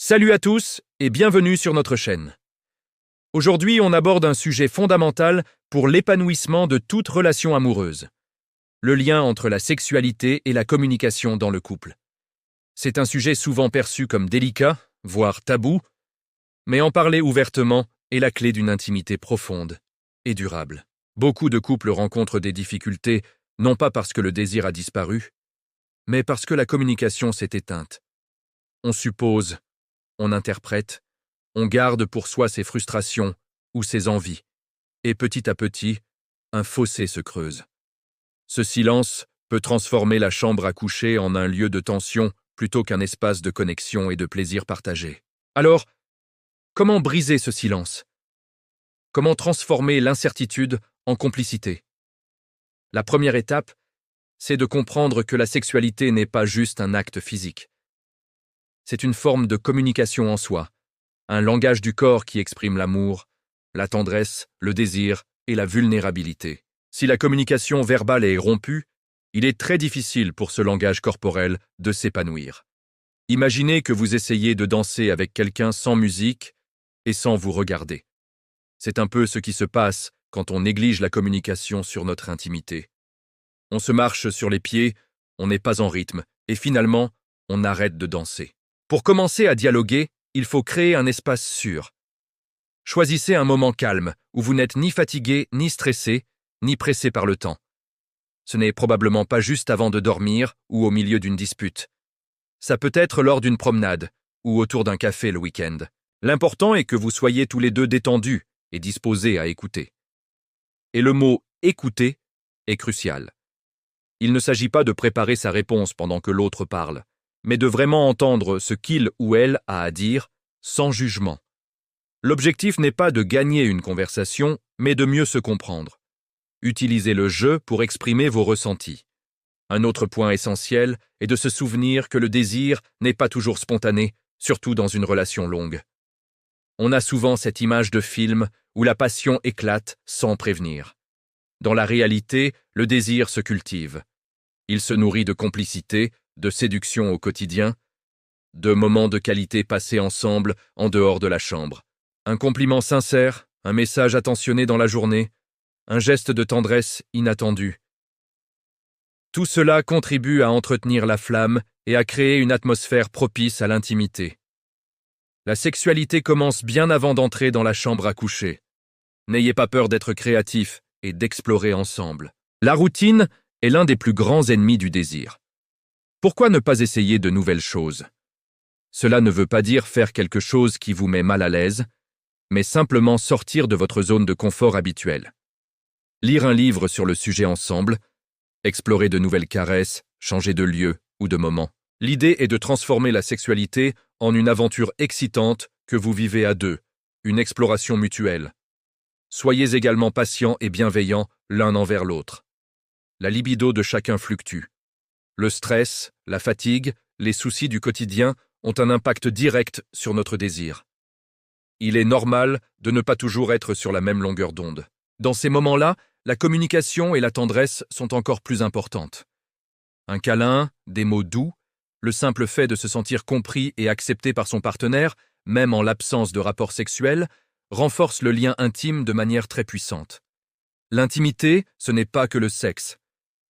Salut à tous et bienvenue sur notre chaîne. Aujourd'hui, on aborde un sujet fondamental pour l'épanouissement de toute relation amoureuse. Le lien entre la sexualité et la communication dans le couple. C'est un sujet souvent perçu comme délicat, voire tabou, mais en parler ouvertement est la clé d'une intimité profonde et durable. Beaucoup de couples rencontrent des difficultés, non pas parce que le désir a disparu, mais parce que la communication s'est éteinte. On suppose, on interprète, on garde pour soi ses frustrations ou ses envies, et petit à petit, un fossé se creuse. Ce silence peut transformer la chambre à coucher en un lieu de tension plutôt qu'un espace de connexion et de plaisir partagé. Alors, comment briser ce silence? Comment transformer l'incertitude en complicité? La première étape, c'est de comprendre que la sexualité n'est pas juste un acte physique. C'est une forme de communication en soi, un langage du corps qui exprime l'amour, la tendresse, le désir et la vulnérabilité. Si la communication verbale est rompue, il est très difficile pour ce langage corporel de s'épanouir. Imaginez que vous essayez de danser avec quelqu'un sans musique et sans vous regarder. C'est un peu ce qui se passe quand on néglige la communication sur notre intimité. On se marche sur les pieds, on n'est pas en rythme, et finalement, on arrête de danser. Pour commencer à dialoguer, il faut créer un espace sûr. Choisissez un moment calme, où vous n'êtes ni fatigué, ni stressé, ni pressé par le temps. Ce n'est probablement pas juste avant de dormir ou au milieu d'une dispute. Ça peut être lors d'une promenade ou autour d'un café le week-end. L'important est que vous soyez tous les deux détendus et disposés à écouter. Et le mot « écouter » est crucial. Il ne s'agit pas de préparer sa réponse pendant que l'autre parle, mais de vraiment entendre ce qu'il ou elle a à dire, sans jugement. L'objectif n'est pas de gagner une conversation, mais de mieux se comprendre. Utilisez le jeu pour exprimer vos ressentis. Un autre point essentiel est de se souvenir que le désir n'est pas toujours spontané, surtout dans une relation longue. On a souvent cette image de film où la passion éclate sans prévenir. Dans la réalité, le désir se cultive. Il se nourrit de complicité, de séduction au quotidien, de moments de qualité passés ensemble en dehors de la chambre. Un compliment sincère, un message attentionné dans la journée, un geste de tendresse inattendu. Tout cela contribue à entretenir la flamme et à créer une atmosphère propice à l'intimité. La sexualité commence bien avant d'entrer dans la chambre à coucher. N'ayez pas peur d'être créatif et d'explorer ensemble. La routine est l'un des plus grands ennemis du désir. Pourquoi ne pas essayer de nouvelles choses? Cela ne veut pas dire faire quelque chose qui vous met mal à l'aise, mais simplement sortir de votre zone de confort habituelle. Lire un livre sur le sujet ensemble, explorer de nouvelles caresses, changer de lieu ou de moment. L'idée est de transformer la sexualité en une aventure excitante que vous vivez à deux, une exploration mutuelle. Soyez également patients et bienveillants l'un envers l'autre. La libido de chacun fluctue. Le stress, la fatigue, les soucis du quotidien ont un impact direct sur notre désir. Il est normal de ne pas toujours être sur la même longueur d'onde. Dans ces moments-là, la communication et la tendresse sont encore plus importantes. Un câlin, des mots doux, le simple fait de se sentir compris et accepté par son partenaire, même en l'absence de rapport sexuel, renforce le lien intime de manière très puissante. L'intimité, ce n'est pas que le sexe.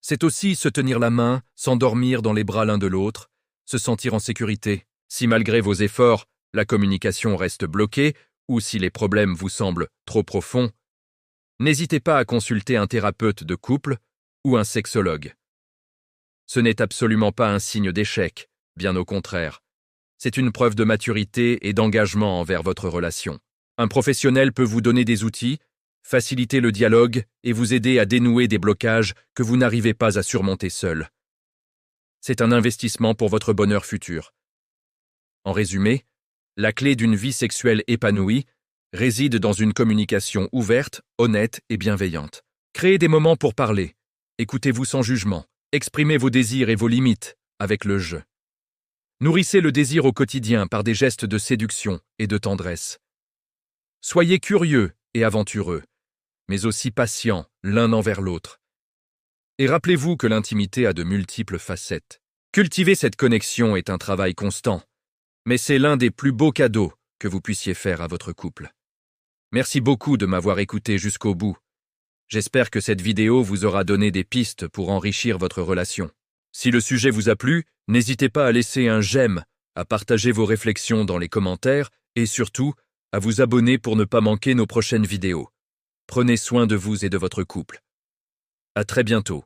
C'est aussi se tenir la main, s'endormir dans les bras l'un de l'autre, se sentir en sécurité. Si malgré vos efforts, la communication reste bloquée, ou si les problèmes vous semblent trop profonds, n'hésitez pas à consulter un thérapeute de couple ou un sexologue. Ce n'est absolument pas un signe d'échec, bien au contraire. C'est une preuve de maturité et d'engagement envers votre relation. Un professionnel peut vous donner des outils, faciliter le dialogue et vous aider à dénouer des blocages que vous n'arrivez pas à surmonter seul. C'est un investissement pour votre bonheur futur. En résumé, la clé d'une vie sexuelle épanouie réside dans une communication ouverte, honnête et bienveillante. Créez des moments pour parler, écoutez-vous sans jugement, exprimez vos désirs et vos limites avec le jeu. Nourrissez le désir au quotidien par des gestes de séduction et de tendresse. Soyez curieux et aventureux, mais aussi patients l'un envers l'autre. Et rappelez-vous que l'intimité a de multiples facettes. Cultiver cette connexion est un travail constant, mais c'est l'un des plus beaux cadeaux que vous puissiez faire à votre couple. Merci beaucoup de m'avoir écouté jusqu'au bout. J'espère que cette vidéo vous aura donné des pistes pour enrichir votre relation. Si le sujet vous a plu, n'hésitez pas à laisser un j'aime, à partager vos réflexions dans les commentaires et surtout, à vous abonner pour ne pas manquer nos prochaines vidéos. Prenez soin de vous et de votre couple. À très bientôt.